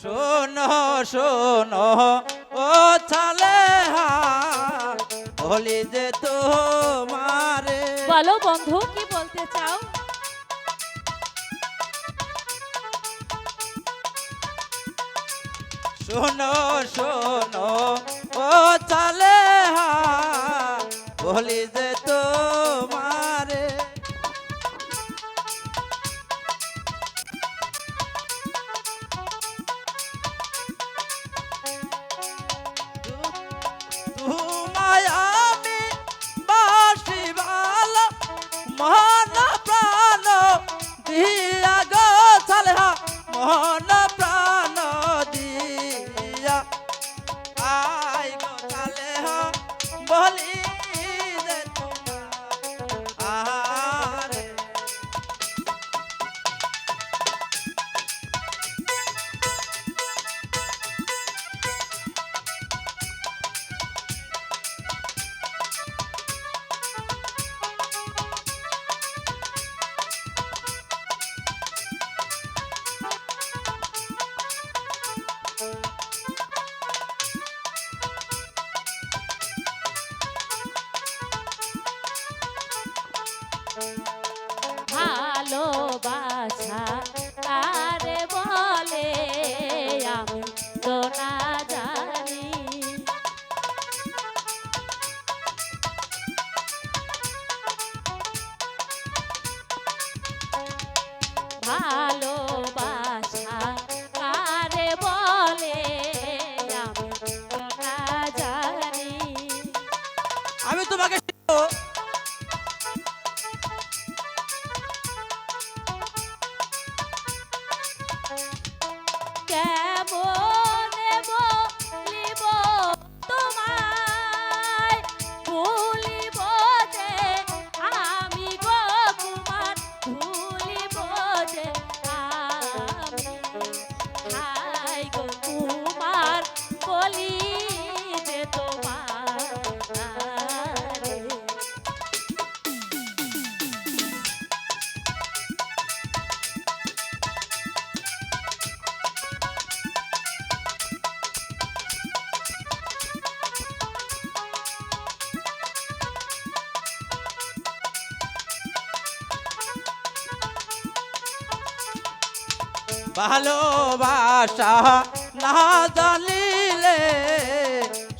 শোনো শোনো ও চালে বলি যে তোমারে। বলো বন্ধু কি বলতে চাও? শোনো শোনো ও চালে বলি যে তোমারে। তোমায় আমি বাসি ভালো মন প্রাণ দিয়া গো চালে মন প্রাণ দিয়া আই গো চালে বলি যে তোমারে। ভালোবাসা কারে বলে আমি তো না জানি। ভালোবাসা কারে বলে আমি তো না জানি। আমি তোমাকে কেমনে বলিব তোমায় ভুলিব যে আমি গো কুমার, ভুলিব যে আমি হাই গো কুমার বলি যে তোমারে। ভালোবাসা না জানিলে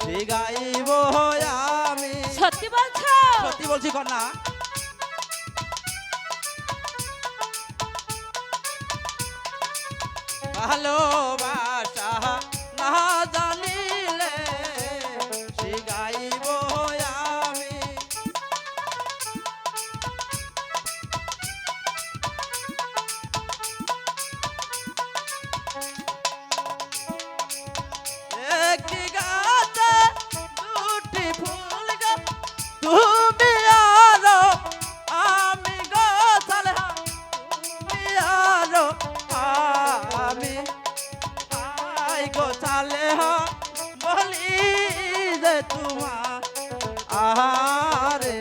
শিখাইব আমি। সত্যি বলছো? সত্যি বলছি কন্যা। ভালোবাসা না জানিলে শিখাইব আমি। একটি গাছে দুটি ফুল গাছ তুমি আরো আমি গো চালে তুমি আরো আমি আই গো চালে বলি যে তোমার আরে।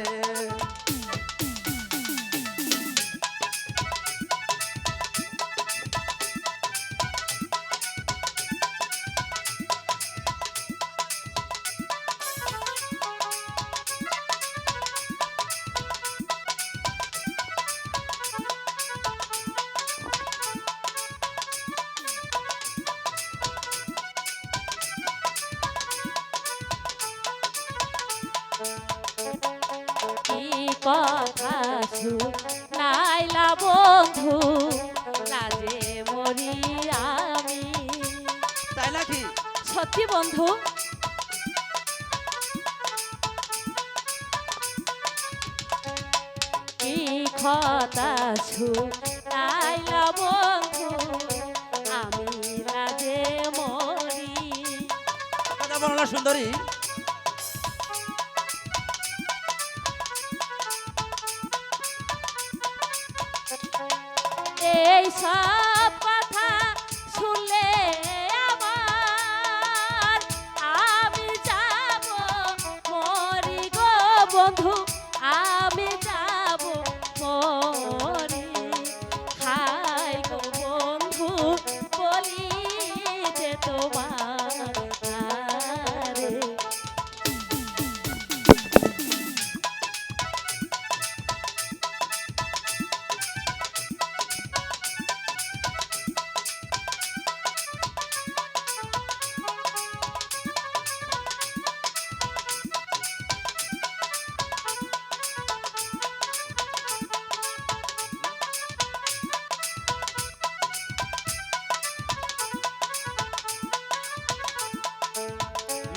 কি কথা শুনাইলা বন্ধু, লাজে মরি আমি। তাই নাকি? সত্যি বন্ধু। কি কথা শুনাইলা বন্ধু, আমি লাজে মরি। কথা বলো না সুন্দরী। এই সব কথা শুনলে আমার আমি যাব মরি গো বন্ধু, আমি যাব মরি। হাই গো বন্ধু বলি তোমার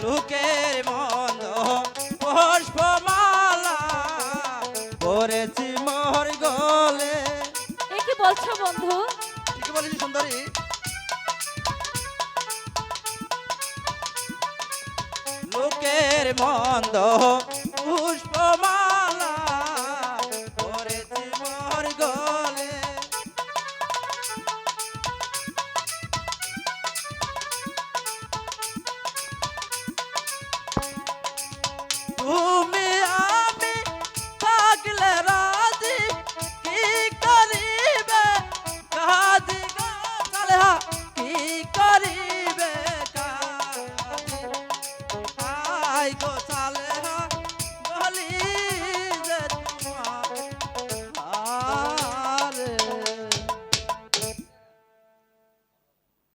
লোকের মন্দ পুষ্পমালা পরেছি মোর গলে। এ কি বলছো বন্ধু? ঠিকই বলেছি সুন্দরী। লোকের মন্দ পুষ্পমালা পরেছি মোর গলে। তুমি আমি থাকলে রাজি কি করিবে কাজী গো সালেহা কি করিবে